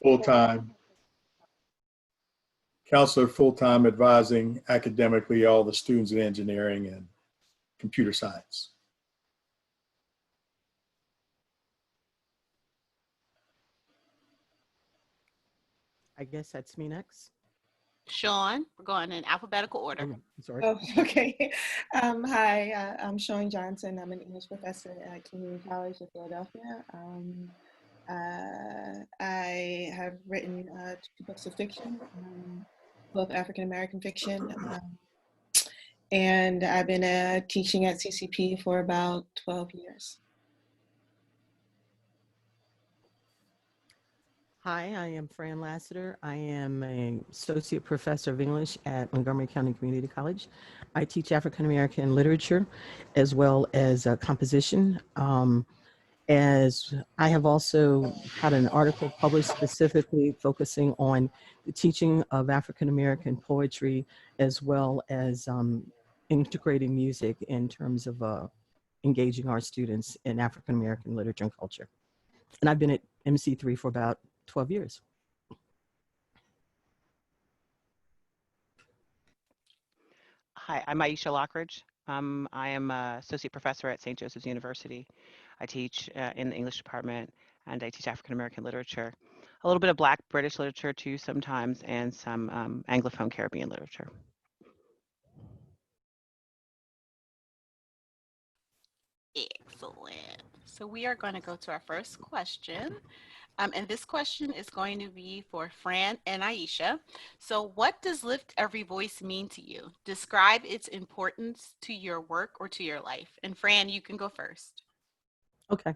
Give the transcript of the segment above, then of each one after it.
full-time, counselor full-time advising academically all the students in engineering and computer science. I guess that's me next. Sean, we're going in alphabetical order. Sorry. Oh, okay. Hi, I'm Sean Johnson. I'm an English professor at Community College of Philadelphia. I have written 2 books of fiction, both African American fiction, and I've been teaching at CCP for about 12 years. Hi, I am Fran Lassiter. I am an associate professor of English at Montgomery County Community College. I teach African American literature as well as composition. As I have also had an article published specifically focusing on the teaching of African American poetry as well as integrating music in terms of engaging our students in African American literature and culture. And I've been at MC3 for about 12 years. Hi, I'm Aisha Lockridge. I am an associate professor at St. Joseph's University. I teach in the English department, and I teach African American literature. A little bit of Black British literature too sometimes, and some Anglophone Caribbean literature. Excellent. So we are going to go to our first question. And this question is going to be for Fran and Aisha. So what does Lift Every Voice mean to you? Describe its importance to your work or to your life. And Fran, you can go first. Okay.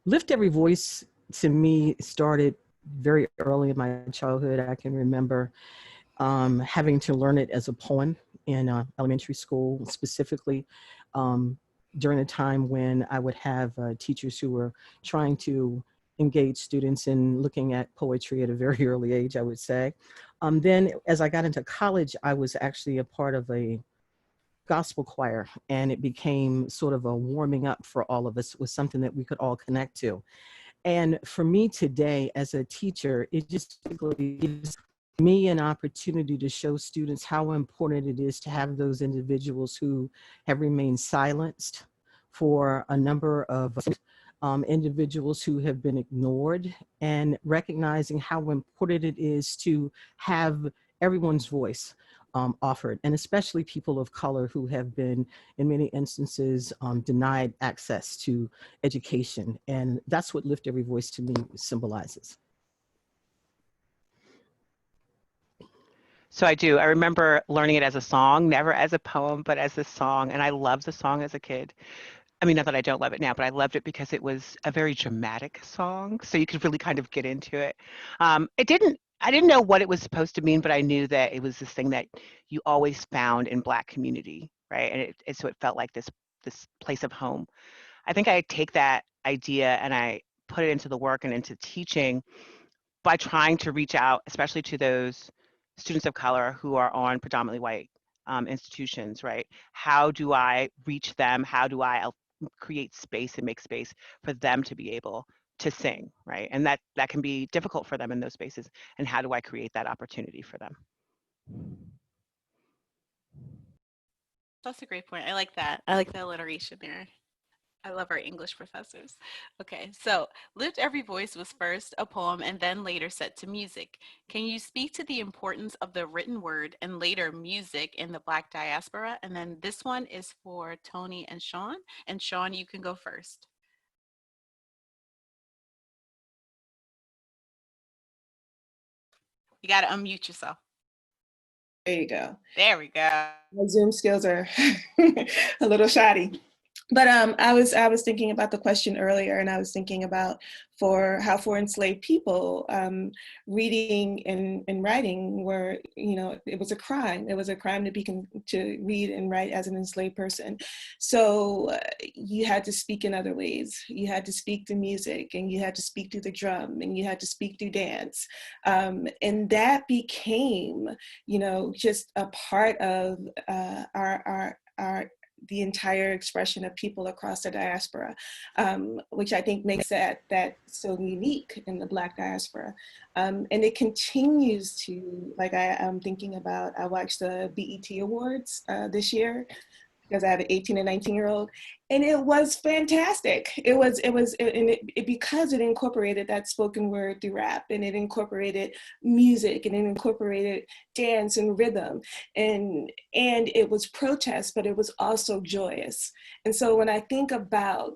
Lift Every Voice to me started very early in my childhood. I can remember having to learn it as a poem in elementary school, specifically during a time when I would have teachers who were trying to engage students in looking at poetry at a very early age, I would say. Then as I got into college, I was actually a part of a gospel choir, and it became sort of a warming up for all of us. It was something that we could all connect to. And for me today as a teacher, it just gives me an opportunity to show students how important it is to have those individuals who have remained silenced for a number of individuals who have been ignored, and recognizing how important it is to have everyone's voice offered, and especially people of color who have been, in many instances, denied access to education. And that's what Lift Every Voice to me symbolizes. So I do. I remember learning it as a song, never as a poem, but as a song. And I loved the song as a kid. I mean, not that I don't love it now, but I loved it because it was a very dramatic song. So you could really kind of get into it. I didn't know what it was supposed to mean, but I knew that it was this thing that you always found in Black community, right? And so it felt like this place of home. I think I take that idea and I put it into the work and into teaching by trying to reach out, especially to those students of color who are on predominantly white institutions, right? How do I reach them? How do I create space and make space for them to be able to sing, right? And that can be difficult for them in those spaces. And how do I create that opportunity for them? That's a great point. I like that. I like the alliteration there. I love our English professors. Okay, so Lift Every Voice was first a poem and then later set to music. Can you speak to the importance of the written word and later music in the Black diaspora? And then this one is for Tony and Sean. And Sean, you can go first. You got to unmute yourself. There you go. There we go. My Zoom skills are a little shoddy. But I was thinking about the question earlier, and I was thinking about how for enslaved people, reading and writing were, it was a crime. It was a crime to read and write as an enslaved person. So you had to speak in other ways. You had to speak through music, and you had to speak through the drum, and you had to speak through dance, and that became, just a part of our the entire expression of people across the diaspora, which I think makes that so unique in the Black diaspora. And it continues to, like I'm thinking about, I watched the BET Awards this year, because I have an 18 and 19-year-old, and it was fantastic. Because it incorporated that spoken word through rap, and it incorporated music, and it incorporated dance and rhythm, and it was protest, but it was also joyous. And so when I think about,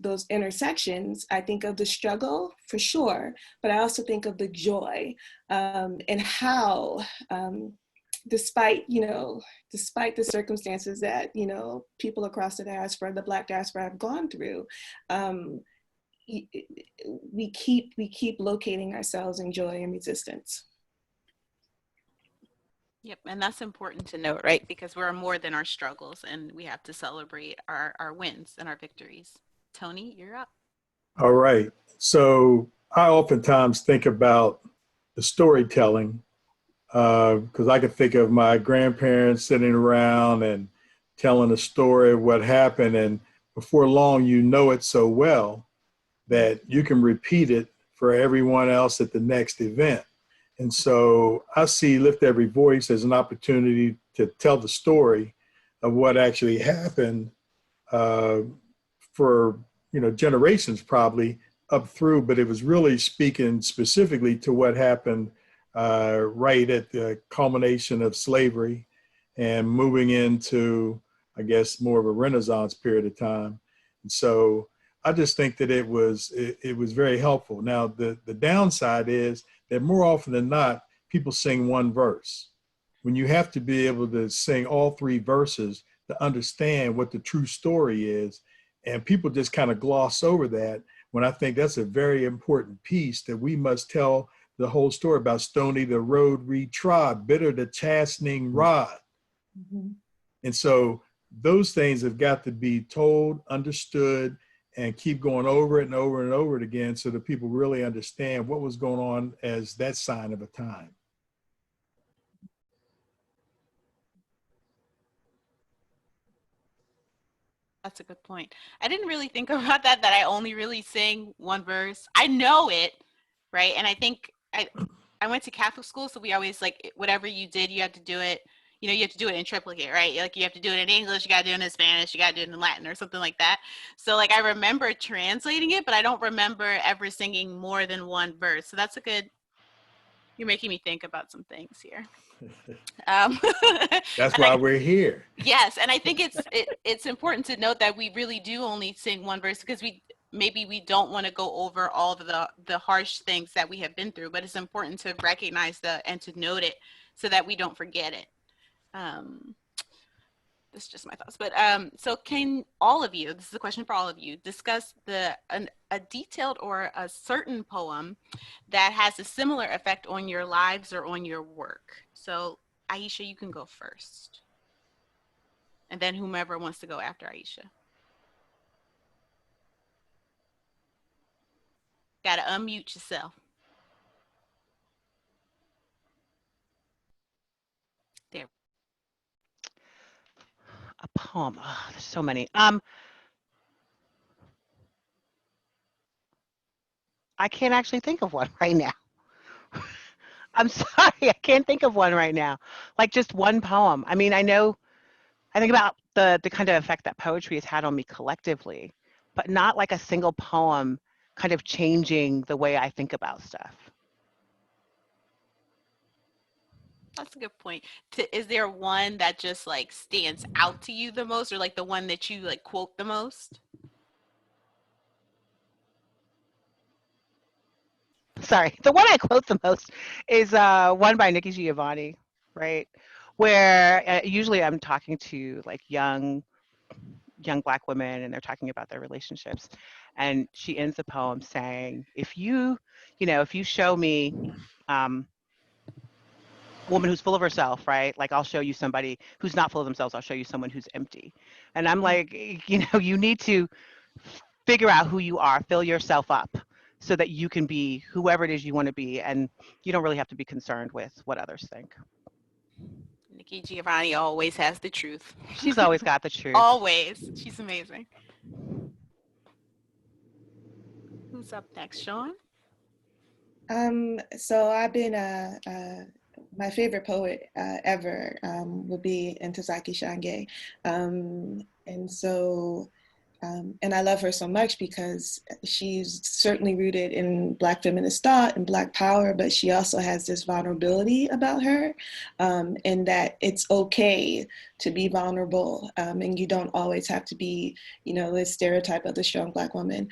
those intersections, I think of the struggle for sure, but I also think of the joy, and how, despite the circumstances that, people across the diaspora, the Black diaspora, have gone through, we keep locating ourselves in joy and resistance. Yep, and that's important to note, right? Because we're more than our struggles, and we have to celebrate our wins and our victories. Tony, you're up. All right. So I oftentimes think about the storytelling, because I could think of my grandparents sitting around and telling a story of what happened, and before long, you know it so well that you can repeat it for everyone else at the next event. And so I see Lift Every Voice as an opportunity to tell the story of what actually happened for generations probably up through, but it was really speaking specifically to what happened right at the culmination of slavery and moving into, I guess, more of a Renaissance period of time. And so I just think that it was very helpful. Now, the downside is that more often than not, people sing one verse. When you have to be able to sing all three verses to understand what the true story is, and people just kind of gloss over that, when I think that's a very important piece, that we must tell the whole story about Stony the road retrod, bitter the chastening rod. Mm-hmm. And so those things have got to be told, understood, and keep going over it and over and over it again, so that people really understand what was going on as that sign of a time. That's a good point. I didn't really think about that I only really sing one verse. I know it, right? And I think I went to Catholic school, so we always, like, whatever you did, you had to do it, you have to do it in triplicate, right? Like, you have to do it in English, you got to do it in Spanish, you got to do it in Latin or something like that. So, like, I remember translating it, but I don't remember ever singing more than one verse. So that's you're making me think about some things here. That's why we're here. Yes, and I think it's important to note that we really do only sing one verse, because maybe we don't want to go over all the harsh things that we have been through, but it's important to recognize and to note it so that we don't forget it. That's just my thoughts. But so can all of you, this is a question for all of you, discuss a detailed or a certain poem that has a similar effect on your lives or on your work? So Aisha, you can go first. And then whomever wants to go after Aisha. Gotta unmute yourself. There. A poem. Oh, there's so many. I can't actually think of one right now. I'm sorry, I can't think of one right now. Like, just one poem. I mean, I think about the kind of effect that poetry has had on me collectively, but not like a single poem kind of changing the way I think about stuff. That's a good point. Is there one that just, like, stands out to you the most, or like the one that you, like, quote the most? Sorry, the one I quote the most is one by Nikki Giovanni, right? Where usually I'm talking to, like, young Black women, and they're talking about their relationships, and she ends the poem saying, if you show me a woman who's full of herself, right? Like, I'll show you somebody who's not full of themselves. I'll show you someone who's empty. And I'm like, you need to figure out who you are, fill yourself up, so that you can be whoever it is you want to be, and you don't really have to be concerned with what others think. Nikki Giovanni always has the truth. She's always got the truth. Always. She's amazing. Who's up next, Sean? So I've been my favorite poet ever would be Ntozake Shange, and so and I love her so much because she's certainly rooted in Black feminist thought and Black power, but she also has this vulnerability about her, and that it's okay to be vulnerable, and you don't always have to be, you know, this stereotype of the strong Black woman.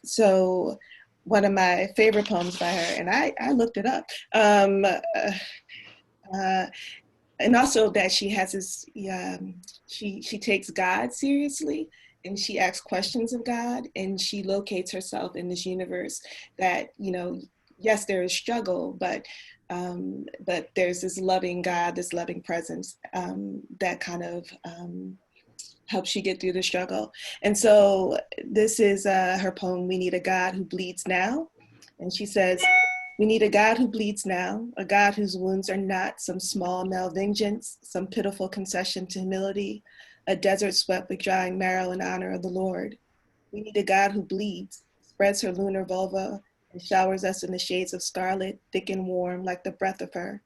So one of my favorite poems by her, and I looked it up, and also that she has this, she takes God seriously, and she asks questions of God, and she locates herself in this universe that, you know, yes, there is struggle, but there's this loving God, this loving presence that kind of helps you get through the struggle. And so this is her poem, We Need a God Who Bleeds Now. And she says, we need a God who bleeds now, a God whose wounds are not some small malvengeance, some pitiful concession to humility, a desert swept with drying marrow in honor of the Lord. We need a God who bleeds, spreads her lunar vulva, and showers us in the shades of scarlet, thick and warm like the breath of her,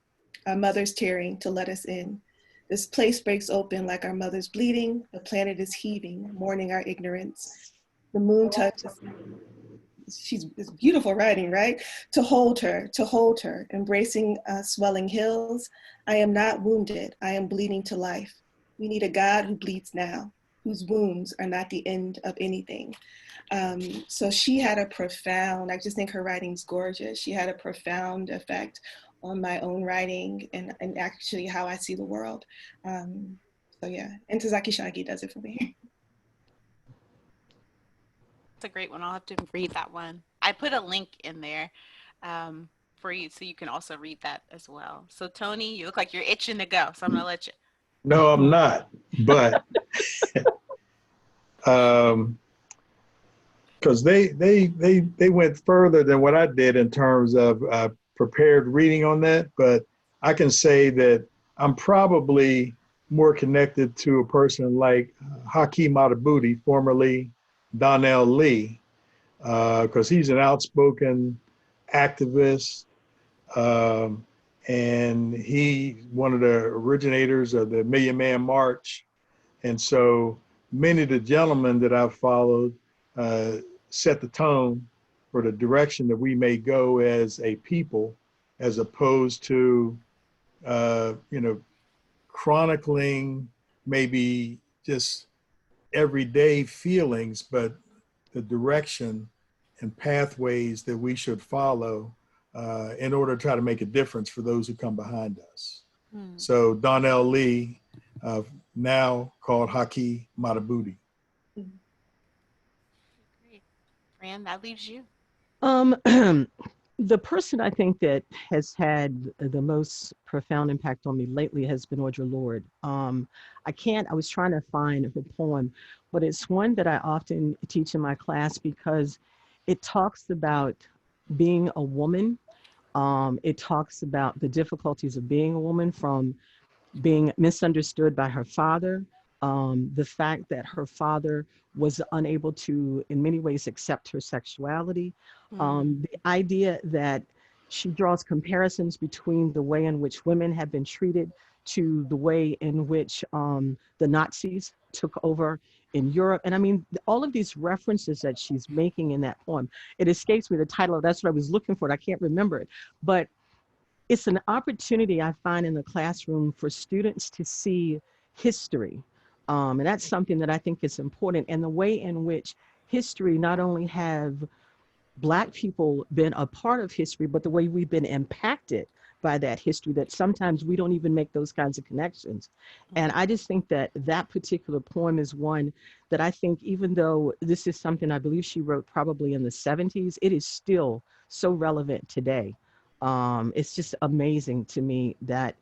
our mothers tearing to let us in. This place breaks open like our mothers bleeding, the planet is heaving, mourning our ignorance. The moon touches, it's beautiful writing, right? To hold her, embracing swelling hills. I am not wounded, I am bleeding to life. We need a God who bleeds now, whose wounds are not the end of anything. So she had a profound, I just think her writing's gorgeous. She had a profound effect on my own writing and actually how I see the world. So yeah, Ntozake Shange does it for me. It's a great one. I'll have to read that one. I put a link in there for you so you can also read that as well. So Tony, you look like you're itching to go, so I'm gonna let you. No, I'm not, but because they went further than what I did in terms of prepared reading on that. But I can say that I'm probably more connected to a person like Haki Madhubuti, formerly Donnell Lee, because he's an outspoken activist, and he's one of the originators of the Million Man March. And so many of the gentlemen that I've followed set the tone for the direction that we may go as a people, as opposed to, chronicling maybe just everyday feelings, but the direction and pathways that we should follow in order to try to make a difference for those who come behind us. So Donnell Lee, now called Haki Madhubuti. Great. Fran, that leaves you. The person I think that has had the most profound impact on me lately has been Audre Lorde. I was trying to find her poem, but it's one that I often teach in my class because it talks about being a woman. It talks about the difficulties of being a woman, from being misunderstood by her father, the fact that her father was unable to, in many ways, accept her sexuality, the idea that she draws comparisons between the way in which women have been treated to the way in which the Nazis took over in Europe. And I mean, all of these references that she's making in that poem, it escapes me the title. That's what I was looking for. I can't remember it. But it's an opportunity I find in the classroom for students to see history. And that's something that I think is important. And the way in which history not only have Black people been a part of history, but the way we've been impacted by that history, that sometimes we don't even make those kinds of connections. And I just think that that particular poem is one that I think, even though this is something I believe she wrote probably in the 70s, it is still so relevant today. It's just amazing to me that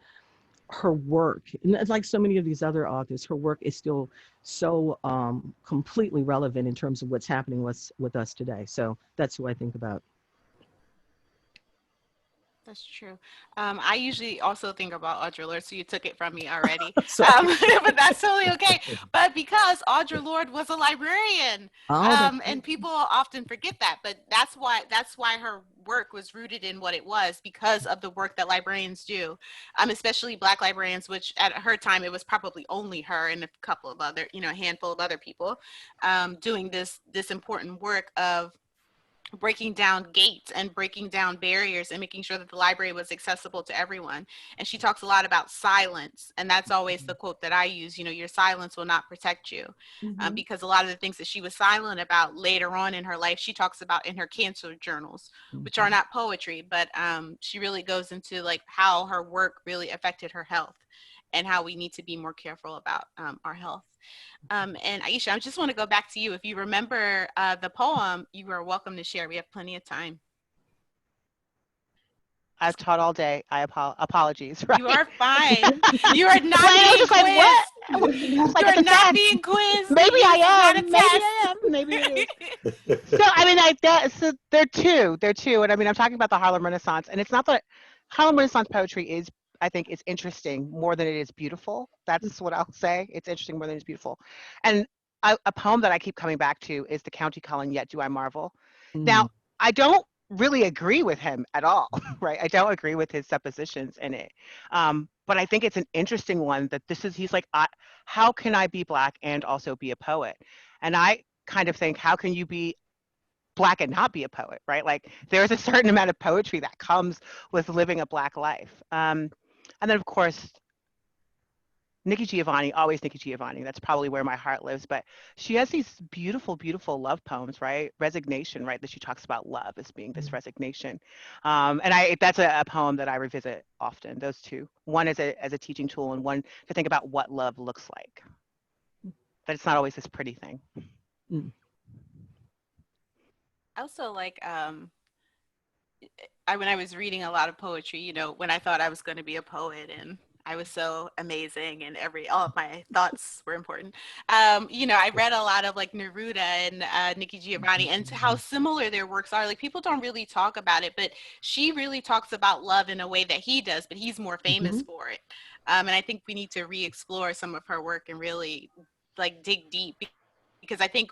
her work, like so many of these other authors, her work is still so completely relevant in terms of what's happening with us today. So that's who I think about. That's true. I usually also think about Audre Lorde, so you took it from me already. So, But that's totally okay. But because Audre Lorde was a librarian, oh, that's and people often forget that. But that's why her work was rooted in what it was, because of the work that librarians do, especially Black librarians, which at her time it was probably only her and a couple of other, a handful of other people, doing this important work of breaking down gates and breaking down barriers and making sure that the library was accessible to everyone. And she talks a lot about silence. And that's always the quote that I use, your silence will not protect you. Mhm. Because a lot of the things that she was silent about later on in her life, she talks about in her cancer journals, which are not poetry, but she really goes into like how her work really affected her health and how we need to be more careful about our health. And Aisha, I just want to go back to you. If you remember the poem, you are welcome to share. We have plenty of time. I've taught all day. Apologies, right? You are fine. You are not Right, I was being just like, what? quizzed. Like You it's are a not test. being quizzed. Maybe This is I not a am. Maybe test. I am. Maybe it is. So I mean, so they're two. They're two, and I mean, I'm talking about the Harlem Renaissance, and it's not that Harlem Renaissance poetry is, I think, it's interesting more than it is beautiful. That's what I'll say. It's interesting more than it's beautiful. And a poem that I keep coming back to is "The County Calling, Yet Do I Marvel." Now, I don't really agree with him at all, right? I don't agree with his suppositions in it. But I think it's an interesting one that he's like, how can I be Black and also be a poet? And I kind of think, how can you be Black and not be a poet, right? Like there's a certain amount of poetry that comes with living a Black life. And then of course, Nikki Giovanni, always Nikki Giovanni. That's probably where my heart lives. But she has these beautiful, beautiful love poems, right? Resignation, right? That she talks about love as being this resignation. And that's a poem that I revisit often, those two. One as a teaching tool and one to think about what love looks like. That it's not always this pretty thing. I also like when I was reading a lot of poetry, when I thought I was going to be a poet and I was so amazing and all of my thoughts were important. I read a lot of like Neruda and Nikki Giovanni and how similar their works are. Like people don't really talk about it, but she really talks about love in a way that he does, but he's more famous for it. And I think we need to re-explore some of her work and really like dig deep, because I think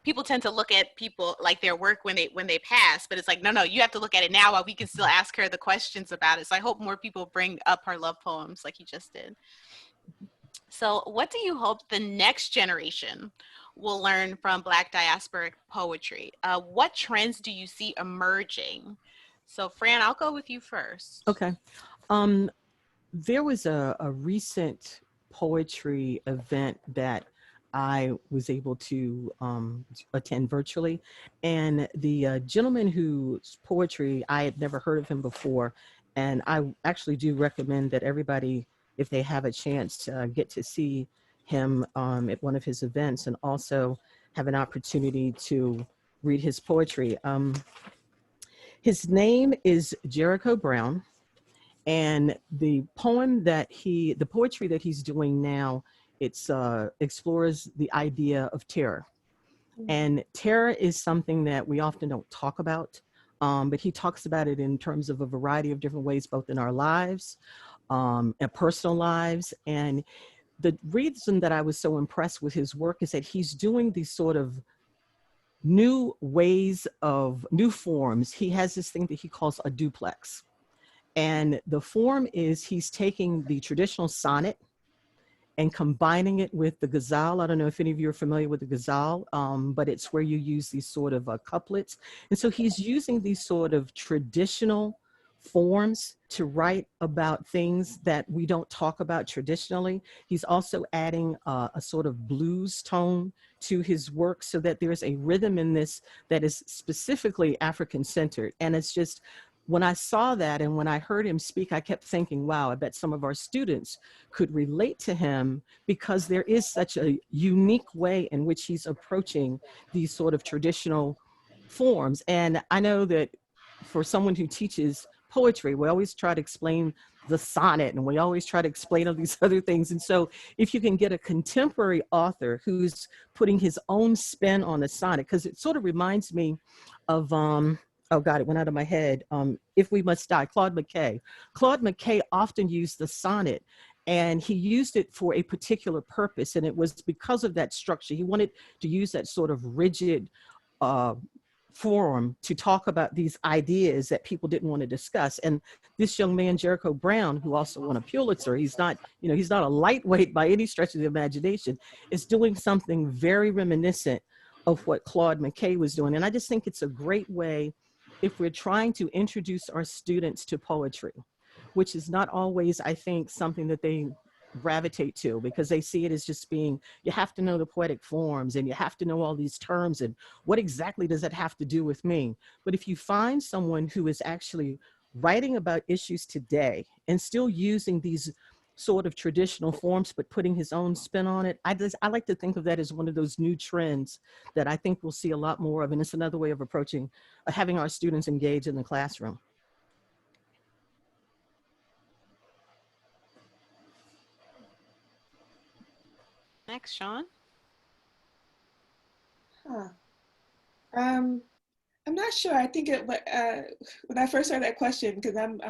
people tend to look at people like their work when they pass, but it's like, no, you have to look at it now while we can still ask her the questions about it. So I hope more people bring up her love poems like you just did. So what do you hope the next generation will learn from Black diasporic poetry? What trends do you see emerging? So Fran, I'll go with you first. Okay. There was a recent poetry event that I was able to attend virtually. And the gentleman whose poetry, I had never heard of him before. And I actually do recommend that everybody, if they have a chance to get to see him at one of his events and also have an opportunity to read his poetry. His name is Jericho Brown. And the poetry that he's doing now, it's explores the idea of terror. And terror is something that we often don't talk about, but he talks about it in terms of a variety of different ways, both in our lives and personal lives. And the reason that I was so impressed with his work is that he's doing these sort of new forms. He has this thing that he calls a duplex. And the form is he's taking the traditional sonnet and combining it with the ghazal. I don't know if any of you are familiar with the ghazal, but it's where you use these sort of couplets. And so he's using these sort of traditional forms to write about things that we don't talk about traditionally. He's also adding a sort of blues tone to his work so that there's a rhythm in this that is specifically African-centered. And it's just, when I saw that and when I heard him speak, I kept thinking, wow, I bet some of our students could relate to him, because there is such a unique way in which he's approaching these sort of traditional forms. And I know that for someone who teaches poetry, we always try to explain the sonnet and we always try to explain all these other things. And so if you can get a contemporary author who's putting his own spin on the sonnet, because it sort of reminds me of, oh God, it went out of my head. If We Must Die, Claude McKay. Claude McKay often used the sonnet, and he used it for a particular purpose. And it was because of that structure. He wanted to use that sort of rigid uh, forum to talk about these ideas that people didn't want to discuss. And this young man, Jericho Brown, who also won a Pulitzer, he's not, he's not a lightweight by any stretch of the imagination, is doing something very reminiscent of what Claude McKay was doing. And I just think it's a great way if we're trying to introduce our students to poetry, which is not always, I think, something that they gravitate to, because they see it as just being, you have to know the poetic forms and you have to know all these terms and what exactly does that have to do with me? But if you find someone who is actually writing about issues today and still using these sort of traditional forms but putting his own spin on it, I like to think of that as one of those new trends that I think we'll see a lot more of, and it's another way of approaching having our students engage in the classroom. Next, Sean. Huh. I'm not sure. I think when I first heard that question, because I'm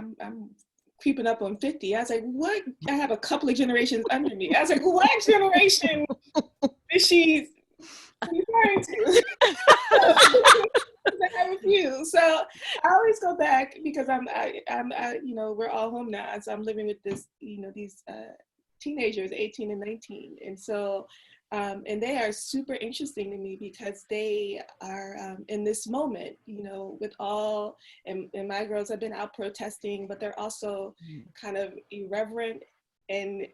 creeping up on 50, I was like, what? I have a couple of generations under me. I was like, what generation is she referring to? I have a few. So I always go back because we're all home now, so I'm living with these teenagers, 18 and 19, and so. And they are super interesting to me because they are in this moment, with all, and my girls have been out protesting, but they're also kind of irreverent and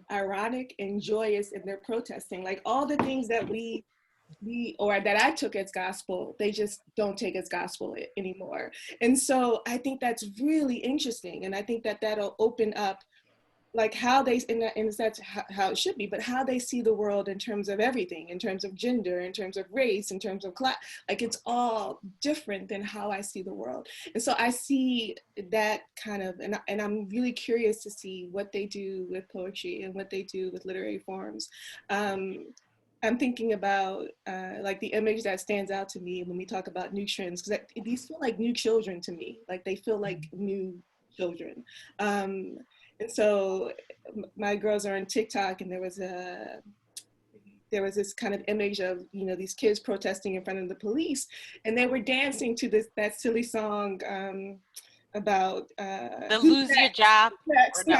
ironic and joyous in their protesting. Like all the things that that I took as gospel, they just don't take as gospel anymore. And so I think that's really interesting. And I think that that'll open up like how they, and that's how it should be, but how they see the world in terms of everything, in terms of gender, in terms of race, in terms of class, like it's all different than how I see the world. And so I see that kind of, and I'm really curious to see what they do with poetry and what they do with literary forms. I'm thinking about like the image that stands out to me when we talk about new trends, because these feel like new children to me, like they feel like new children. And so my girls are on TikTok, and there was this kind of image of, these kids protesting in front of the police, and they were dancing to that silly song about the lose your job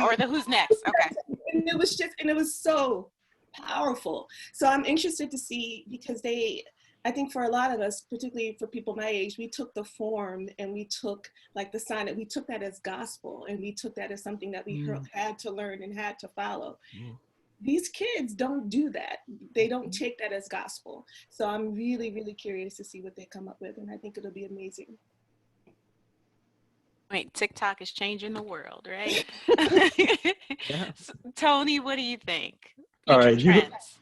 or the who's next. Okay. And it was so powerful. So I'm interested to see, because I think for a lot of us, particularly for people my age, we took the form and we took like the sonnet, we took that as gospel, and we took that as something that we had to learn and had to follow. These kids don't do that. They don't take that as gospel. So I'm really, really curious to see what they come up with, and I think it'll be amazing. Wait, TikTok is changing the world, right? Yeah. So, Tony, what do you think? All right. Trends.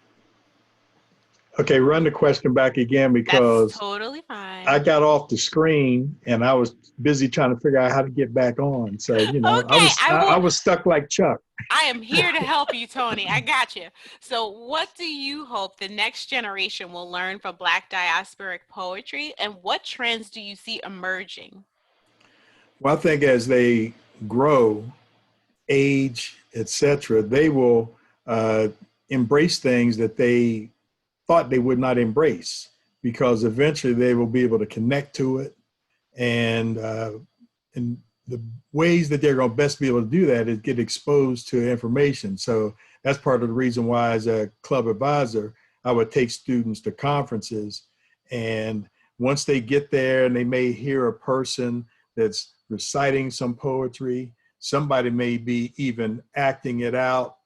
Okay, run the question back again, because that's totally fine. I got off the screen and I was busy trying to figure out how to get back on. So, Okay, I was stuck like Chuck. I am here to help you, Tony. I got you. So what do you hope the next generation will learn from Black diasporic poetry, and what trends do you see emerging? Well, I think as they grow, age, etc., they will embrace things that they thought they would not embrace, because eventually they will be able to connect to it. And the ways that they're going to best be able to do that is get exposed to information. So that's part of the reason why, as a club advisor, I would take students to conferences. And once they get there and they may hear a person that's reciting some poetry, somebody may be even acting it out.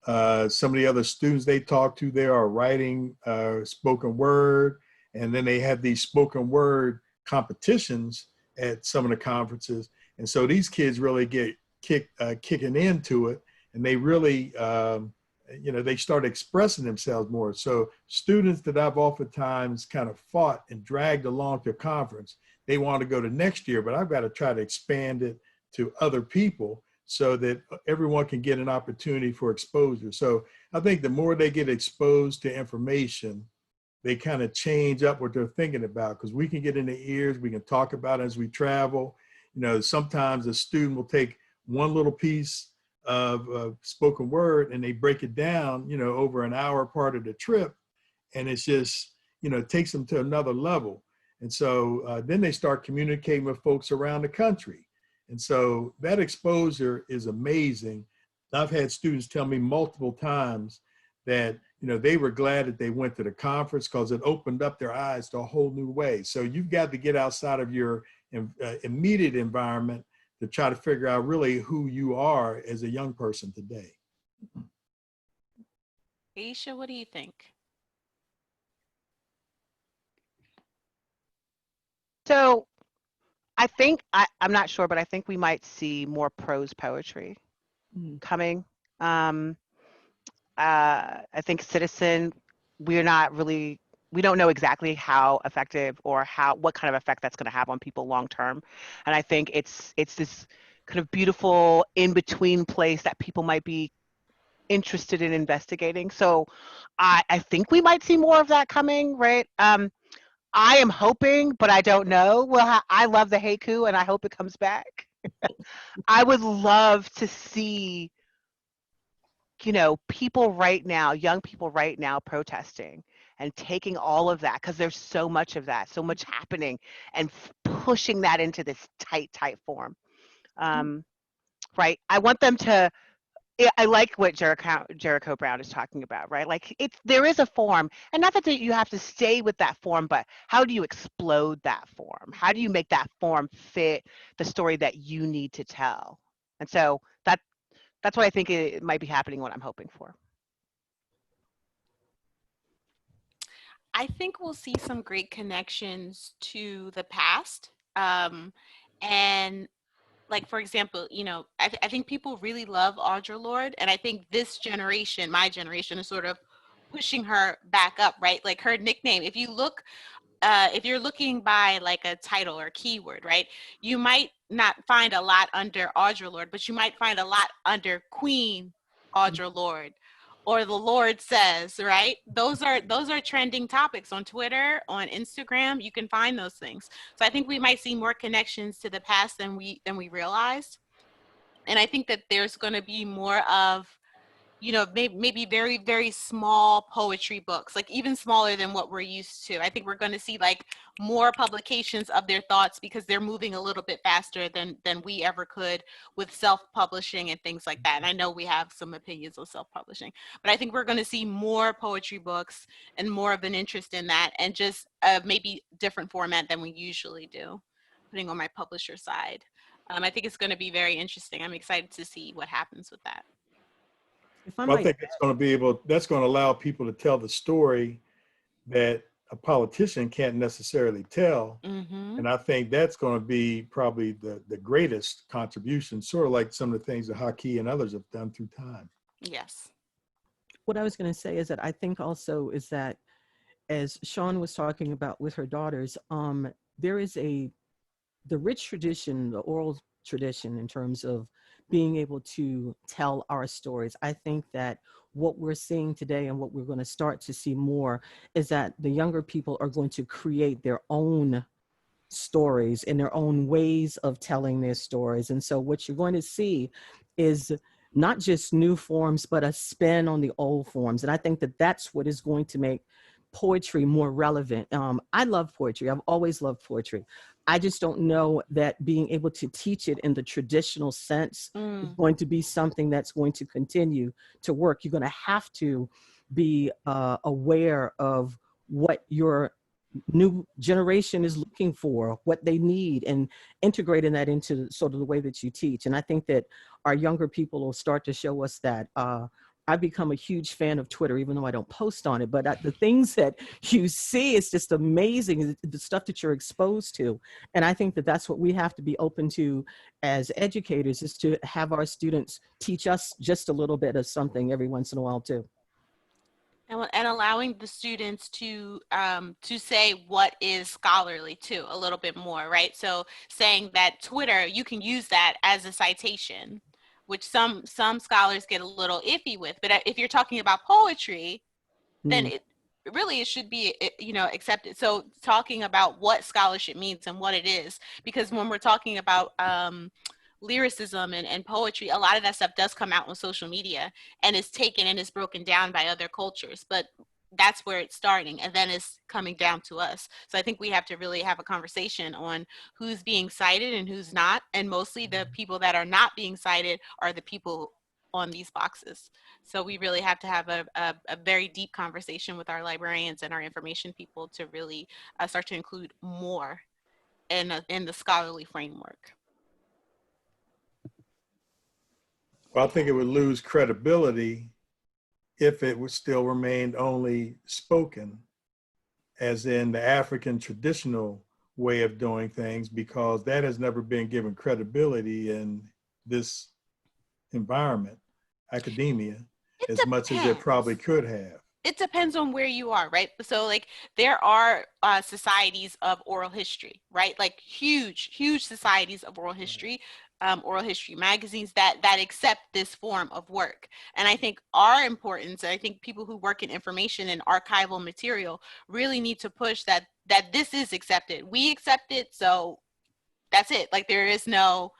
Some of the other students they talk to, they are writing spoken word, and then they have these spoken word competitions at some of the conferences. And so these kids really get kicking into it, and they really, they start expressing themselves more. So students that I've oftentimes kind of fought and dragged along to a conference, they want to go to next year, but I've got to try to expand it to other people so that everyone can get an opportunity for exposure. So I think the more they get exposed to information, they kind of change up what they're thinking about, because we can get in their ears, we can talk about it as we travel. You know, sometimes a student will take one little piece of spoken word and they break it down, you know, over an hour part of the trip. And it's just, you know, it takes them to another level. And so then they start communicating with folks around the country. And so that exposure is amazing. I've had students tell me multiple times that, you know, they were glad that they went to the conference because it opened up their eyes to a whole new way. So you've got to get outside of your immediate environment to try to figure out really who you are as a young person today. Aisha, what do you think? So I think, I'm not sure, but I think we might see more prose poetry coming. I think Citizen, we don't know exactly how effective or what kind of effect that's going to have on people long term. And I think it's this kind of beautiful in-between place that people might be interested in investigating. So I think we might see more of that coming, right? I am hoping, but I don't know. Well, I love the haiku and I hope it comes back. I would love to see, you know, people right now, young people right now protesting and taking all of that, because there's so much of that, so much happening, and pushing that into this tight form. Right? I want them to, I like what Jericho Brown is talking about, right? Like there is a form, and not that you have to stay with that form, but how do you explode that form? How do you make that form fit the story that you need to tell? And so that's what I think it might be happening, what I'm hoping for. I think we'll see some great connections to the past. And like, for example, you know, I think people really love Audre Lorde. And I think this generation, my generation, is sort of pushing her back up, right? Like her nickname, if you're looking by like a title or keyword, right, you might not find a lot under Audre Lorde, but you might find a lot under Queen Audre Lorde, or the Lord says, right? Those are trending topics on Twitter, on Instagram. You can find those things. So I think we might see more connections to the past than we realized. And I think that there's going to be more of, you know, maybe very, very small poetry books, like even smaller than what we're used to. I think we're going to see like more publications of their thoughts, because they're moving a little bit faster than we ever could with self-publishing and things like that. And I know we have some opinions on self-publishing, but I think we're going to see more poetry books and more of an interest in that, and just maybe different format than we usually do, putting on my publisher side. I think it's going to be very interesting. I'm excited to see what happens with that. Well, I think that's going to allow people to tell the story that a politician can't necessarily tell. Mm-hmm. And I think that's going to be probably the greatest contribution, sort of like some of the things that Haki and others have done through time. Yes. What I was going to say is that I think also is that, as Sean was talking about with her daughters, there is the rich tradition, the oral tradition, in terms of being able to tell our stories. I think that what we're seeing today, and what we're going to start to see more, is that the younger people are going to create their own stories and their own ways of telling their stories. And so what you're going to see is not just new forms, but a spin on the old forms. And I think that that's what is going to make poetry more relevant. I love poetry. I've always loved poetry. I just don't know that being able to teach it in the traditional sense is going to be something that's going to continue to work. You're going to have to be aware of what your new generation is looking for, what they need, and integrating that into sort of the way that you teach. And I think that our younger people will start to show us that. I've become a huge fan of Twitter, even though I don't post on it, but the things that you see is just amazing, the stuff that you're exposed to. And I think that that's what we have to be open to as educators, is to have our students teach us just a little bit of something every once in a while too. And allowing the students to say what is scholarly too, a little bit more, right? So saying that Twitter, you can use that as a citation, which some scholars get a little iffy with. But if you're talking about poetry, then really it should be, you know, accepted. So talking about what scholarship means and what it is, because when we're talking about lyricism and poetry, a lot of that stuff does come out on social media and is taken and is broken down by other cultures, but that's where it's starting, and then it's coming down to us. So I think we have to really have a conversation on who's being cited and who's not, and mostly the people that are not being cited are the people on these boxes. So we really have to have a very deep conversation with our librarians and our information people to really start to include more in the scholarly framework. Well, I think it would lose credibility if it would still remain only spoken, as in the African traditional way of doing things, because that has never been given credibility in this environment, academia, as much as it probably could have. It depends on where you are, right? So like there are societies of oral history, right? Like huge societies of oral history, oral history magazines that accept this form of work. And I think our importance, I think people who work in information and archival material really need to push that this is accepted. We accept it, so that's it. Like there is no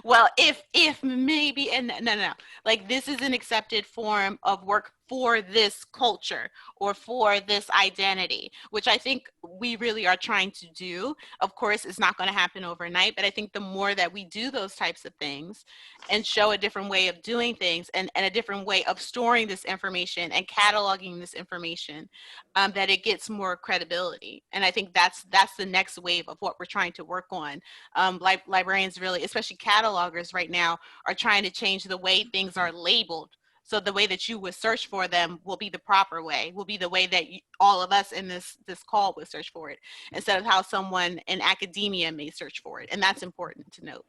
well, if maybe, and no, like this is an accepted form of work for this culture or for this identity, which I think we really are trying to do. Of course, it's not going to happen overnight, but I think the more that we do those types of things and show a different way of doing things and a different way of storing this information and cataloging this information, that it gets more credibility. And I think that's the next wave of what we're trying to work on. Librarians really, especially catalogers right now, are trying to change the way things are labeled. So the way that you would search for them will be the proper way, will be the way that all of us in this call would search for it, instead of how someone in academia may search for it. And that's important to note.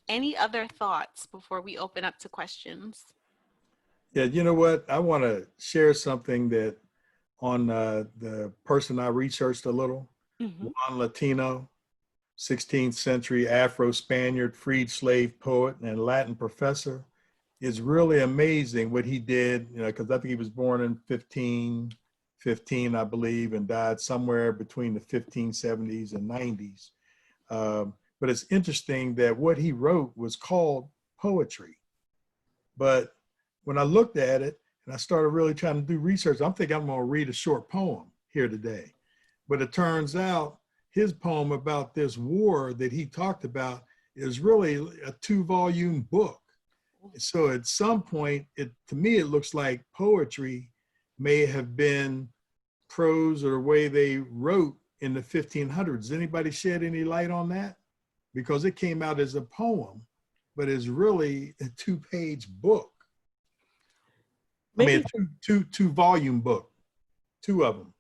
Any other thoughts before we open up to questions? Yeah, you know what? I want to share something that on the person I researched a little, Juan Latino, 16th century Afro-Spaniard freed slave poet and Latin professor. It's really amazing what he did, you know, because I think he was born in 1515, I believe, and died somewhere between the 1570s and 90s. But it's interesting that what he wrote was called poetry. But when I looked at it and I started really trying to do research, I'm thinking I'm going to read a short poem here today. But it turns out his poem about this war that he talked about is really a 2-volume book. So at some point, to me, it looks like poetry may have been prose or the way they wrote in the 1500s. Does anybody shed any light on that? Because it came out as a poem, but it's really a 2-page book. Maybe, I mean, a 2-volume book, 2 of them.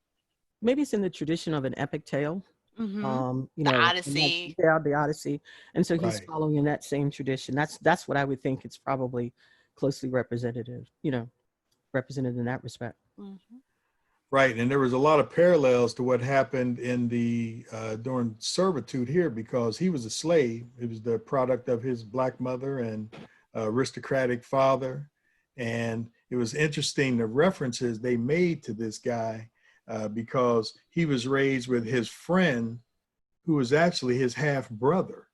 maybe it's in the tradition of an epic tale. You know, the Odyssey. The Odyssey. And so he's following in that same tradition. That's what I would think. It's probably closely representative, you know, represented in that respect. Right, and there was a lot of parallels to what happened in the during servitude here, because he was a slave. It was the product of his Black mother and aristocratic father. And it was interesting the references they made to this guy, because he was raised with his friend who was actually his half brother.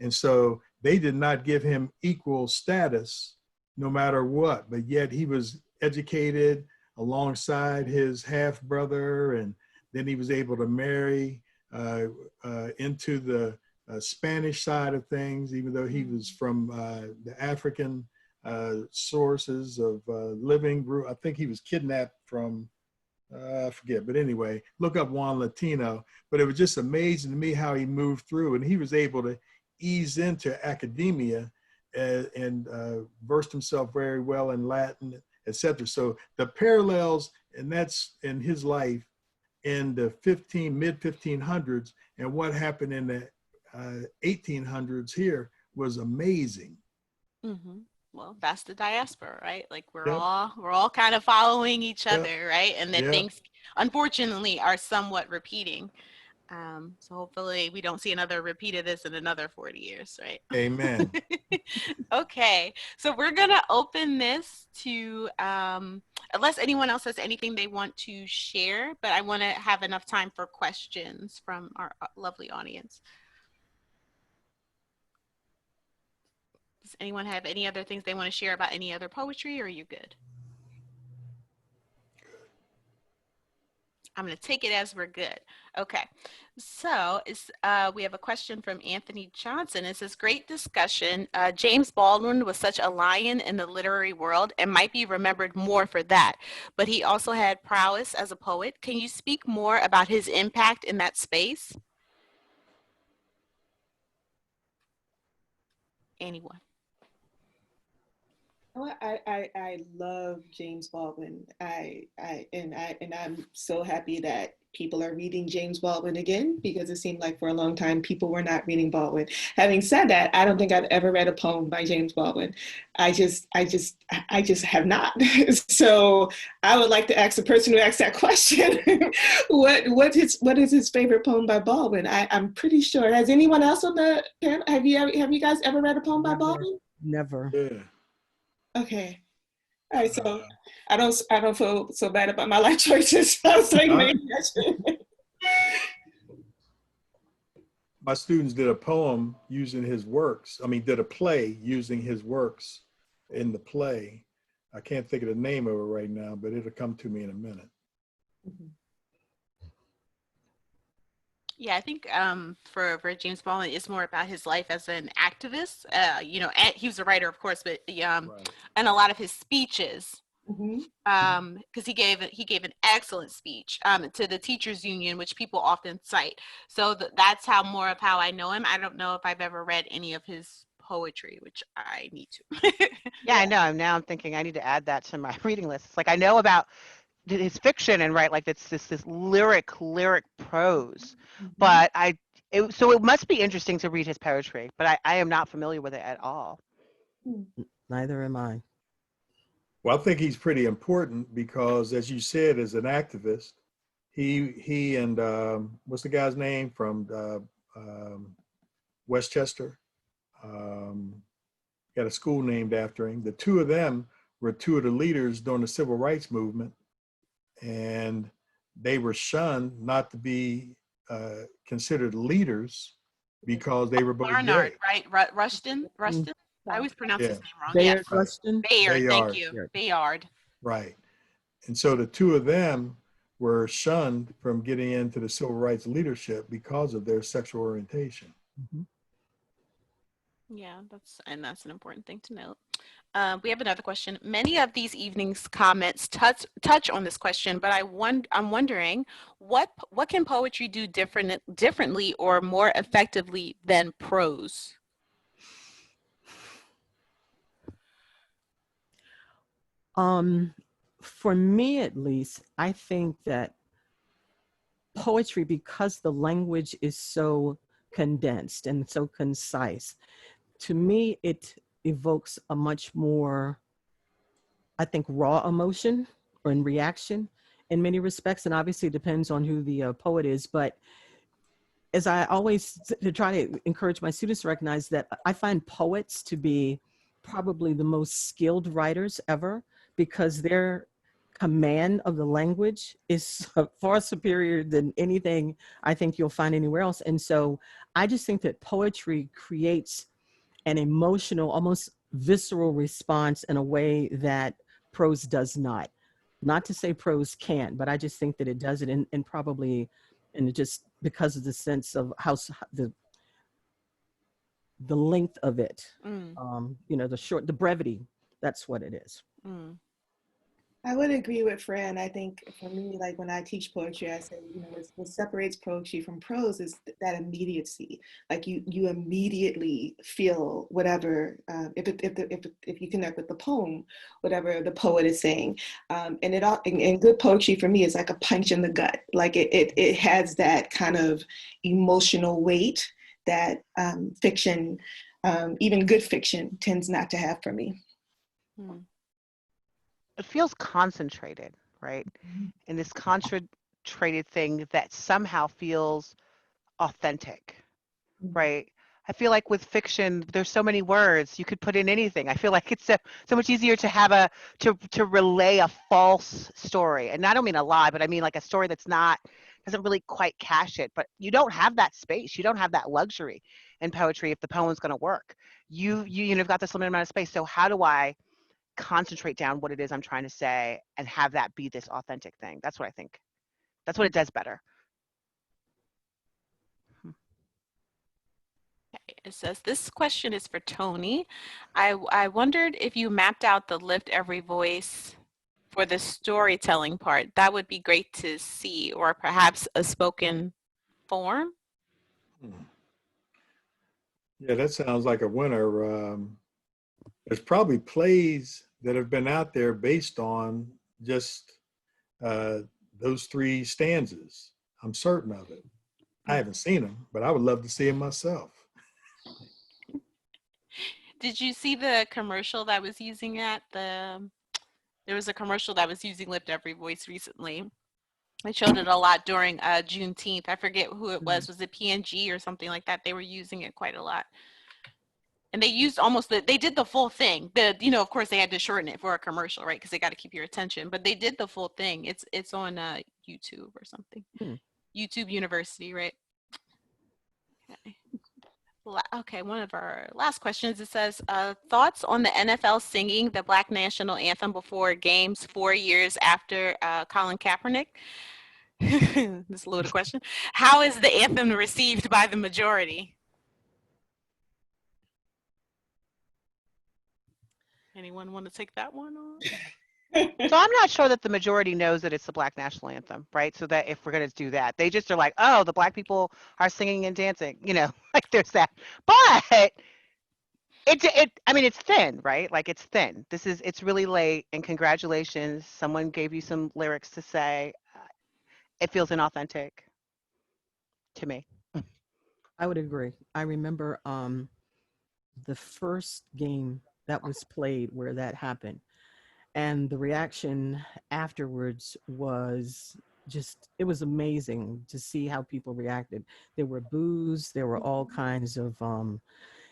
And so they did not give him equal status no matter what, but yet he was educated alongside his half brother. And then he was able to marry into the Spanish side of things, even though he was from the African sources of living. I think he was kidnapped from, I forget, but anyway, look up Juan Latino. But it was just amazing to me how he moved through, and he was able to ease into academia and versed himself very well in Latin, etc. So the parallels, and that's in his life in the mid 1500s, and what happened in the 1800s here was amazing. Well, that's the diaspora, right? Like we're all kind of following each other, right? And that things, unfortunately, are somewhat repeating. So hopefully we don't see another repeat of this in another 40 years, right? Amen. Okay, so we're gonna open this to, unless anyone else has anything they want to share, but I want to have enough time for questions from our lovely audience. Does anyone have any other things they want to share about any other poetry, or are you good? I'm going to take it as we're good. Okay. So we have a question from Anthony Johnson. It says, great discussion. James Baldwin was such a lion in the literary world and might be remembered more for that. But he also had prowess as a poet. Can you speak more about his impact in that space? Anyone? Oh, I love James Baldwin. And I'm so happy that people are reading James Baldwin again, because it seemed like for a long time people were not reading Baldwin. Having said that, I don't think I've ever read a poem by James Baldwin. I just have not. So I would like to ask the person who asked that question, what is his favorite poem by Baldwin? I'm pretty sure. Has anyone else on the panel? Have you guys ever read a poem by Baldwin? Never. Yeah. Okay. All right. So I don't feel so bad about my life choices. I was like, maybe I should. My students did a poem using his works. I mean, did a play using his works in the play. I can't think of the name of it right now, but it'll come to me in a minute. Yeah, I think for James Baldwin, it's more about his life as an activist. You know, and he was a writer, of course, but Right. and a lot of his speeches, Mhm. because he gave an excellent speech to the teachers union, which people often cite. So that's more of how I know him. I don't know if I've ever read any of his poetry, which I need to. Yeah, I know. Now I'm thinking I need to add that to my reading list. It's like I know about his fiction and like it's this lyric prose, but so it must be interesting to read his poetry, but I am not familiar with it at all. Neither am I. Well, I think he's pretty important because, as you said, as an activist, he and what's the guy's name from Westchester? Got a school named after him. The two of them were two of the leaders during the civil rights movement, and they were shunned not to be considered leaders because they were both Barnard, gay. right? Rushton. I always pronounce his Yeah. name wrong. Bayard Yes, Rustin? Bayard. Thank Bayard. you, Bayard. Right. And so the two of them were shunned from getting into the civil rights leadership because of their sexual orientation. Mm-hmm. Yeah, that's an important thing to note. We have another question. Many of these evening's comments touch on this question, but I'm wondering what can poetry do differently or more effectively than prose? For me, at least, I think that poetry, because the language is so condensed and so concise, to me, it evokes a much more, I think, raw emotion or in reaction in many respects. And obviously it depends on who the poet is. But as I always to try to encourage my students to recognize that I find poets to be probably the most skilled writers ever, because their command of the language is far superior than anything I think you'll find anywhere else. And so I just think that poetry creates an emotional, almost visceral response in a way that prose does not. Not to say prose can't, but I just think that it does it, and probably, and just because of the sense of how the length of it, you know, the brevity. That's what it is. I would agree with Fran. I think for me, like when I teach poetry, I say, you know, what separates poetry from prose is that immediacy. Like you immediately feel whatever, if you connect with the poem, whatever the poet is saying, and good poetry for me is like a punch in the gut. Like it has that kind of emotional weight that fiction, even good fiction, tends not to have for me. It feels concentrated, right? And this concentrated thing that somehow feels authentic, right? I feel like with fiction, there's so many words you could put in anything. I feel like it's so much easier to have to relay a false story, and I don't mean a lie, but I mean like a story that's not doesn't really quite cash it. But you don't have that space, you don't have that luxury in poetry if the poem's going to work. You've got this limited amount of space. So how do I concentrate down what it is I'm trying to say and have that be this authentic thing? That's what I think. That's what it does better. It says, this question is for Tony. I wondered if you mapped out the lift every voice for the storytelling part. That would be great to see, or perhaps a spoken form. Yeah, that sounds like a winner. There's probably plays that have been out there based on just those 3 stanzas. I'm certain of it. I haven't seen them, but I would love to see them myself. Did you see the commercial that was using it? There was a commercial that was using Lift Every Voice recently. I showed it a lot during Juneteenth. I forget who it was. Was it P&G or something like that? They were using it quite a lot. And they used they did the full thing. Of course they had to shorten it for a commercial, right? Because they got to keep your attention. But they did the full thing. It's on YouTube or something. YouTube University, right? Okay. Okay, one of our last questions, it says, thoughts on the NFL singing the Black National Anthem before games 4 years after Colin Kaepernick? This is a loaded question. How is the anthem received by the majority? Anyone want to take that one on? So I'm not sure that the majority knows that it's the Black National Anthem, right? So that if we're going to do that, they just are like, oh, the Black people are singing and dancing, like there's that. But I mean, it's thin, right? Like it's thin. It's really late, and congratulations. Someone gave you some lyrics to say. It feels inauthentic to me. I would agree. I remember the first game that was played where that happened. And the reaction afterwards was it was amazing to see how people reacted. There were boos, there were all kinds of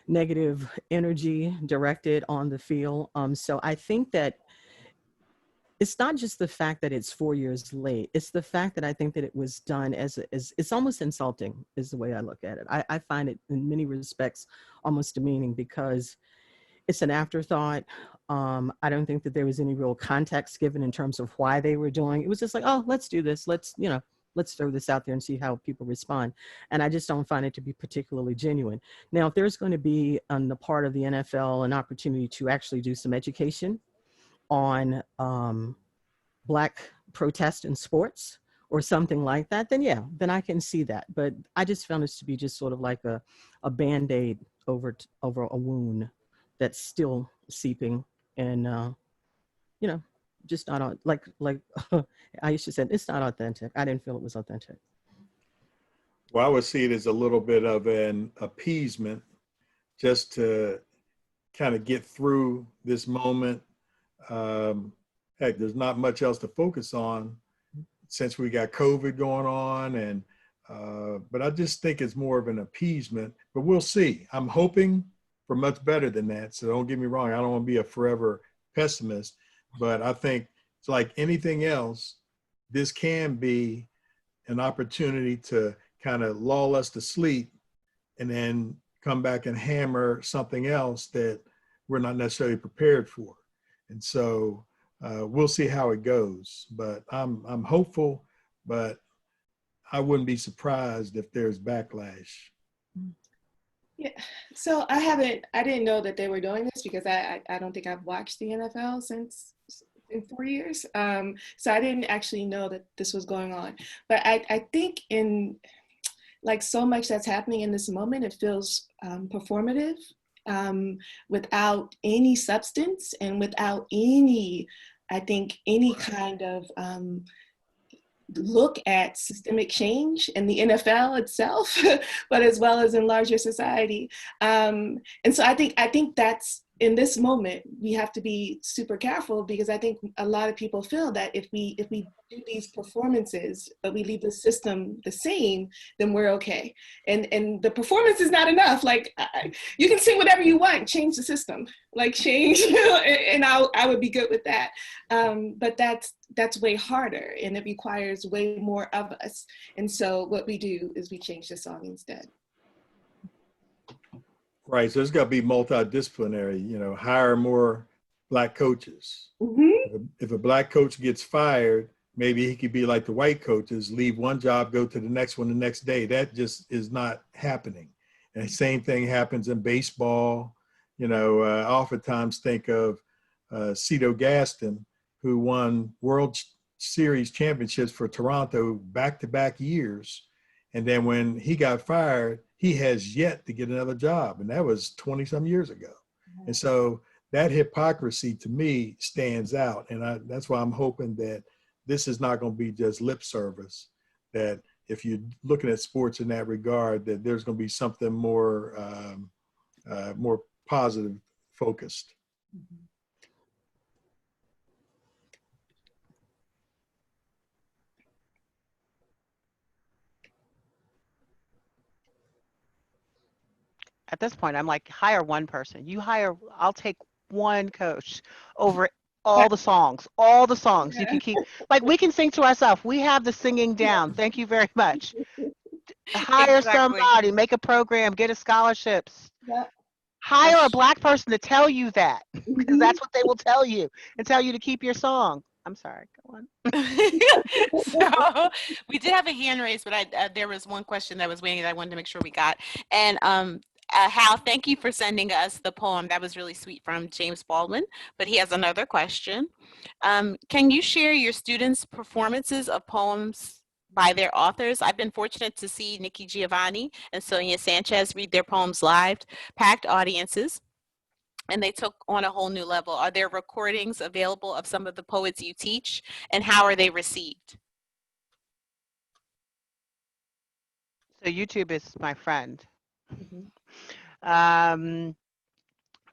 negative energy directed on the field. So I think that it's not just the fact that it's 4 years late. It's the fact that I think that it was done as it's almost insulting is the way I look at it. I find it in many respects almost demeaning because it's an afterthought. I don't think that there was any real context given in terms of why they were doing it. It was just like, oh, let's do this. Let's throw this out there and see how people respond. And I just don't find it to be particularly genuine. Now, if there's going to be on the part of the NFL an opportunity to actually do some education on Black protest in sports or something like that, then I can see that. But I just found this to be just sort of like a Band-Aid over a wound that's still seeping, and just not like Aisha said, it's not authentic. I didn't feel it was authentic. Well, I would see it as a little bit of an appeasement just to kind of get through this moment. Heck, there's not much else to focus on since we got COVID going on, and but I just think it's more of an appeasement, but we'll see. I'm hoping for much better than that. So don't get me wrong. I don't want to be a forever pessimist, but I think it's like anything else, this can be an opportunity to kind of lull us to sleep and then come back and hammer something else that we're not necessarily prepared for. And so we'll see how it goes, but I'm hopeful, but I wouldn't be surprised if there's backlash. Yeah, so I didn't know that they were doing this because I don't think I've watched the NFL since in 4 years. So I didn't actually know that this was going on. But I think in like so much that's happening in this moment, it feels performative without any substance and without any kind of look at systemic change in the NFL itself, but as well as in larger society. And so I think that's in this moment, we have to be super careful, because I think a lot of people feel that if we do these performances, but we leave the system the same, then we're okay. And the performance is not enough. Like, you can sing whatever you want, change the system, like change, and I would be good with that. But that's way harder, and it requires way more of us. And so what we do is we change the song instead. Right. So it's got to be multidisciplinary, you know, hire more Black coaches. Mm-hmm. If a Black coach gets fired, maybe he could be like the white coaches, leave one job, go to the next one the next day. That just is not happening. And the same thing happens in baseball. You know, I oftentimes think of Cito Gaston, who won World Series championships for Toronto back-to-back years. And then when he got fired, he has yet to get another job. And that was 20 some years ago. And so that hypocrisy to me stands out. And that's why I'm hoping that this is not going to be just lip service, that if you're looking at sports in that regard, that there's going to be something more, more positive focused. At this point, I'm like, hire one person. I'll take one coach over all the songs. You can keep, like, we can sing to ourselves. We have the singing down. Thank you very much. Hire Exactly. somebody, make a program, get a scholarships. Yeah. Hire a Black person to tell you that, because Mm-hmm. that's what they will tell you, and tell you to keep your song. I'm sorry, go on. So we did have a hand raised, but there was one question that was waiting that I wanted to make sure we got. And Hal, thank you for sending us the poem. That was really sweet, from James Baldwin. But he has another question. Can you share your students' performances of poems by their authors? I've been fortunate to see Nikki Giovanni and Sonia Sanchez read their poems live, packed audiences, and they took on a whole new level. Are there recordings available of some of the poets you teach, and how are they received? So YouTube is my friend. Mm-hmm.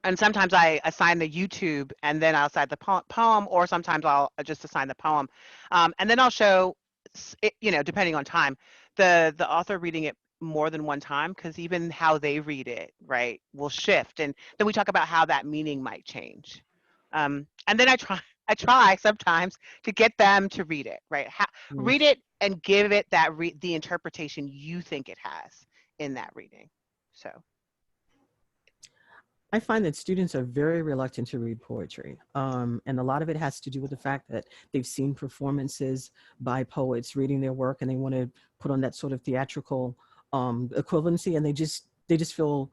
And sometimes I assign the YouTube, and then I'll assign the poem, or sometimes I'll just assign the poem. And then I'll show, you know, depending on time, the author reading it more than one time, because even how they read it, right, will shift. And then we talk about how that meaning might change. And then I try sometimes to get them to read it, right? Read it and give it that the interpretation you think it has in that reading. So I find that students are very reluctant to read poetry. And a lot of it has to do with the fact that they've seen performances by poets reading their work, and they want to put on that sort of theatrical equivalency, and they just feel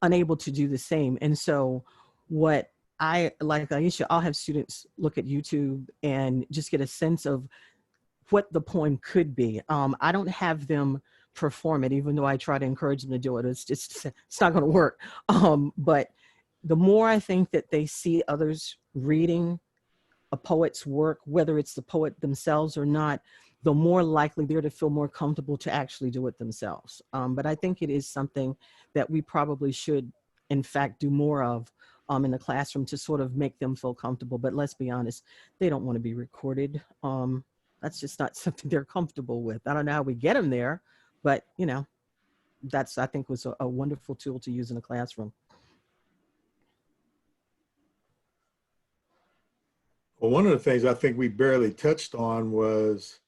unable to do the same. And so what I, like Aisha, I'll have students look at YouTube and just get a sense of what the poem could be. I don't have them perform it, even though I try to encourage them to do it. It's not going to work. But the more I think that they see others reading a poet's work, whether it's the poet themselves or not, the more likely they're to feel more comfortable to actually do it themselves. But I think it is something that we probably should, in fact, do more of in the classroom to sort of make them feel comfortable. But let's be honest, they don't want to be recorded. That's just not something they're comfortable with. I don't know how we get them there, but you know, that's, I think, was a wonderful tool to use in a classroom. Well, one of the things I think we barely touched on was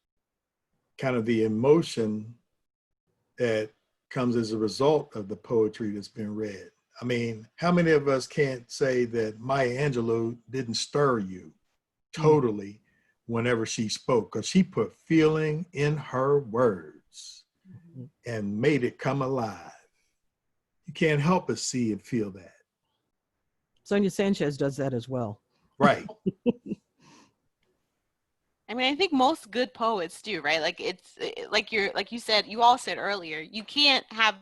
kind of the emotion that comes as a result of the poetry that's been read. I mean, how many of us can't say that Maya Angelou didn't stir you totally whenever she spoke, because she put feeling in her words and made it come alive. You can't help but see and feel that. Sonia Sanchez does that as well. Right. I mean, I think most good poets do, right? Like it's like you said, you all said earlier, you can't have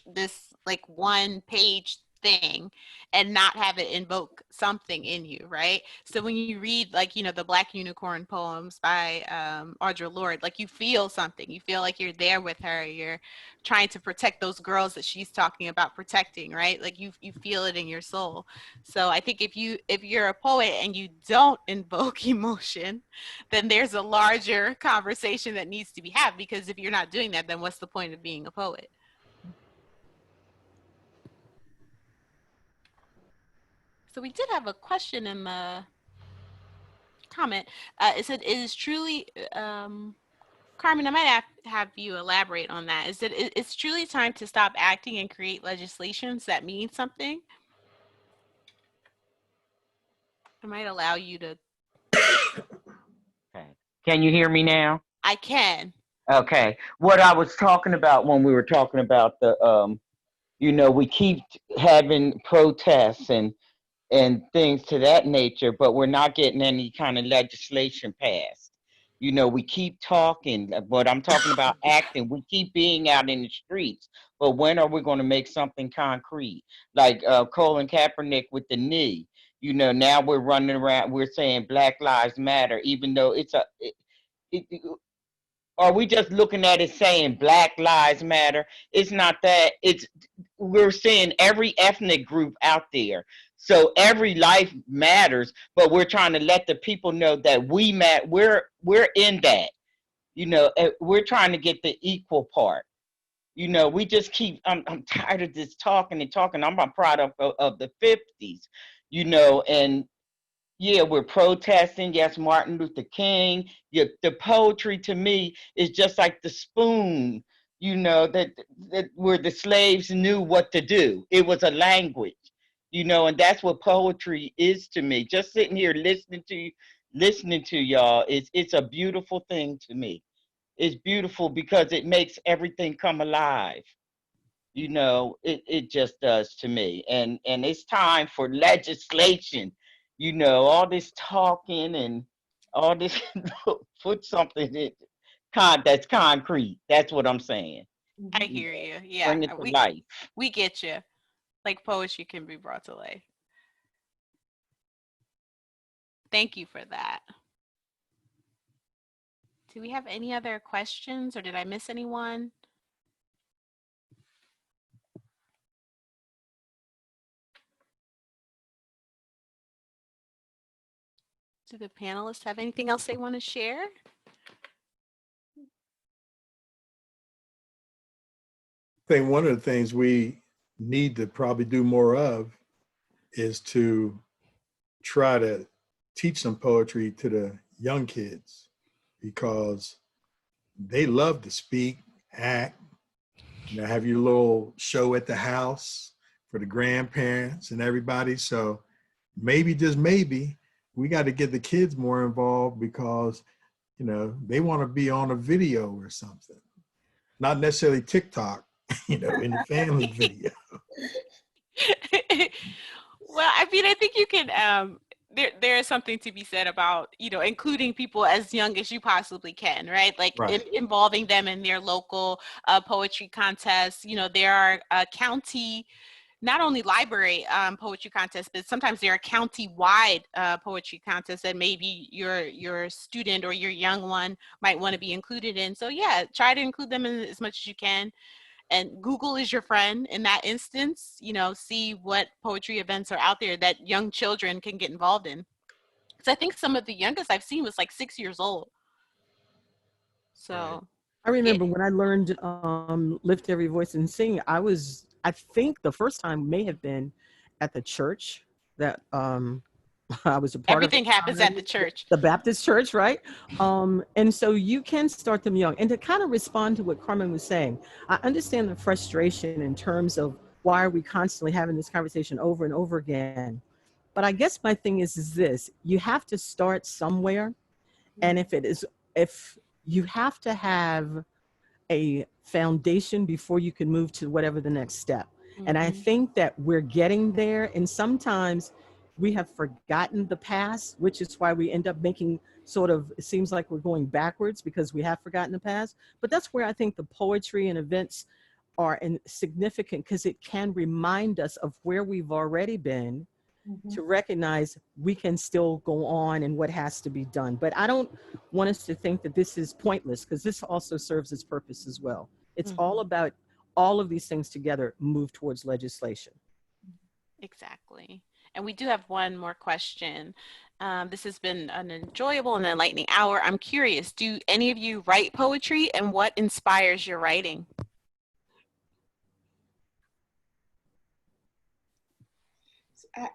this like one page thing and not have it invoke something in you, right? So when you read, like, you know, the Black Unicorn poems by Audre Lorde, like, you feel something. You feel like you're there with her. You're trying to protect those girls that she's talking about protecting, right? Like, you feel it in your soul. So I think if you're a poet and you don't invoke emotion, then there's a larger conversation that needs to be had, because if you're not doing that, then what's the point of being a poet? So we did have a question in the comment. It said, "It is truly," Carmen, I might have you elaborate on that. Is that it's truly time to stop acting and create legislations that mean something? I might allow you to. Okay. Can you hear me now? I can. Okay. What I was talking about when we were talking about the, you know, we keep having protests and things to that nature, but we're not getting any kind of legislation passed. You know, we keep talking, but I'm talking about acting. We keep being out in the streets, but when are we going to make something concrete? Like Colin Kaepernick with the knee. You know, now we're running around, we're saying Black Lives Matter, even though it's are we just looking at it saying Black Lives Matter? It's not that. We're seeing every ethnic group out there. So every life matters, but we're trying to let the people know that we're in that. You know, we're trying to get the equal part. You know, we just keep, I'm tired of this talking and talking. I'm a product of the 50s, you know, and yeah, we're protesting. Yes, Martin Luther King. Yeah, the poetry to me is just like the spoon, you know, that where the slaves knew what to do. It was a language, you know, and that's what poetry is to me. Just sitting here listening to y'all, it's a beautiful thing to me. It's beautiful because it makes everything come alive. You know, it just does to me. And it's time for legislation. You know, all this talking and all this put something that's concrete. That's what I'm saying. I Mhm. You hear know, you. Yeah, bring it to life. we get you. Like, poetry can be brought to life. Thank you for that. Do we have any other questions, or did I miss anyone? Do the panelists have anything else they want to share? I think one of the things we need to probably do more of is to try to teach some poetry to the young kids, because they love to speak, act, you know, have your little show at the house for the grandparents and everybody. So maybe, just maybe, we got to get the kids more involved, because, you know, they want to be on a video or something, not necessarily TikTok, you know, in the family video. Well, I mean, I think you can. There is something to be said about, you know, including people as young as you possibly can, right? Like, Right. involving them in their local poetry contests. You know, there are county, not only library poetry contests, but sometimes there are county-wide poetry contests that maybe your student or your young one might want to be included in. So yeah, try to include them in as much as you can. And Google is your friend in that instance. You know, see what poetry events are out there that young children can get involved in. Because I think some of the youngest I've seen was like 6 years old. Right. So I it, remember when I learned Lift Every Voice and Sing, I think the first time may have been at the church that I was a part of, everything happens at the church. the Baptist church, right? And so you can start them young. And to kind of respond to what Carmen was saying, I understand the frustration in terms of why are we constantly having this conversation over and over again. But I guess my thing is this: you have to start somewhere, and if you have to have a foundation before you can move to whatever the next step. And I Mhm. think that we're getting there. And sometimes we have forgotten the past, which is why we end up making sort of, it seems like we're going backwards because we have forgotten the past. But that's where I think the poetry and events are significant because it can remind us of where we've already been, to recognize we can still go on and what has to be done. But I don't want us to think that this is pointless, because this also serves its purpose as well. It's all about all of these things together move towards legislation. Exactly. And we do have one more question. This has been an enjoyable and enlightening hour. I'm curious, do any of you write poetry, and what inspires your writing?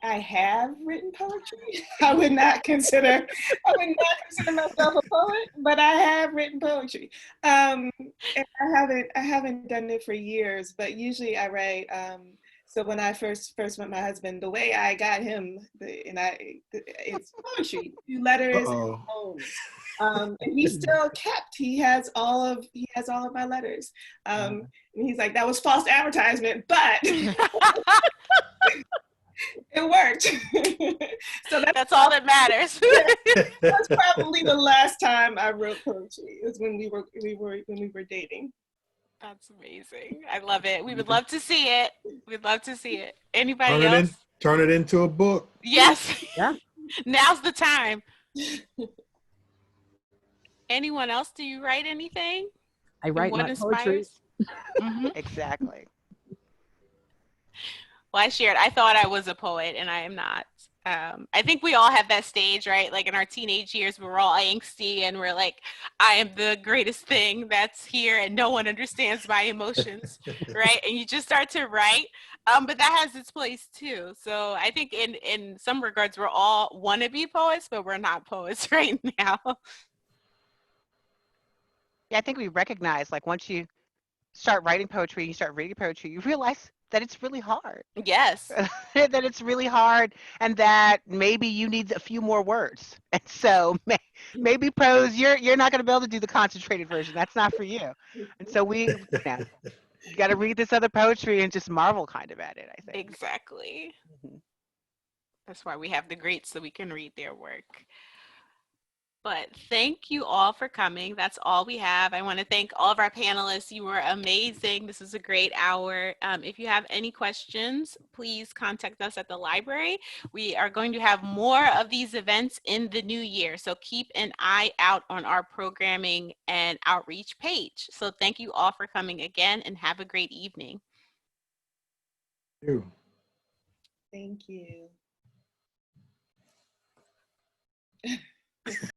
I have written poetry. I would not consider myself a poet, but I have written poetry. And I haven't done it for years, but usually I write. So when I first met my husband, the way I got him, it's poetry, 2 letters, and poems. And he still kept. He has all of my letters. And he's like, that was false advertisement, but it worked. So that's all that matters. That's probably the last time I wrote poetry. It was when we were dating. That's amazing. I love it. We would love to see it. We'd love to see it. Anybody else? Turn it into a book. Yes. Yeah. Now's the time. Anyone else? Do you write anything? I write my poetry. Exactly. Well, I shared, I thought I was a poet, and I am not. I think we all have that stage, right? Like in our teenage years, we're all angsty and we're like, I am the greatest thing that's here and no one understands my emotions, right? And you just start to write. But that has its place too. So I think in some regards, we're all wannabe poets, but we're not poets right now. Yeah, I think we recognize, like, once you start writing poetry, you start reading poetry, you realize that it's really hard. Yes. That it's really hard, and that maybe you need a few more words. And so maybe prose, you're not going to be able to do the concentrated version. That's not for you. And so you got to read this other poetry and just marvel kind of at it, I think. Exactly. That's why we have the greats, so we can read their work. But thank you all for coming. That's all we have. I want to thank all of our panelists. You were amazing. This was a great hour. If you have any questions, please contact us at the library. We are going to have more of these events in the new year, so keep an eye out on our programming and outreach page. So thank you all for coming again, and have a great evening. Thank you.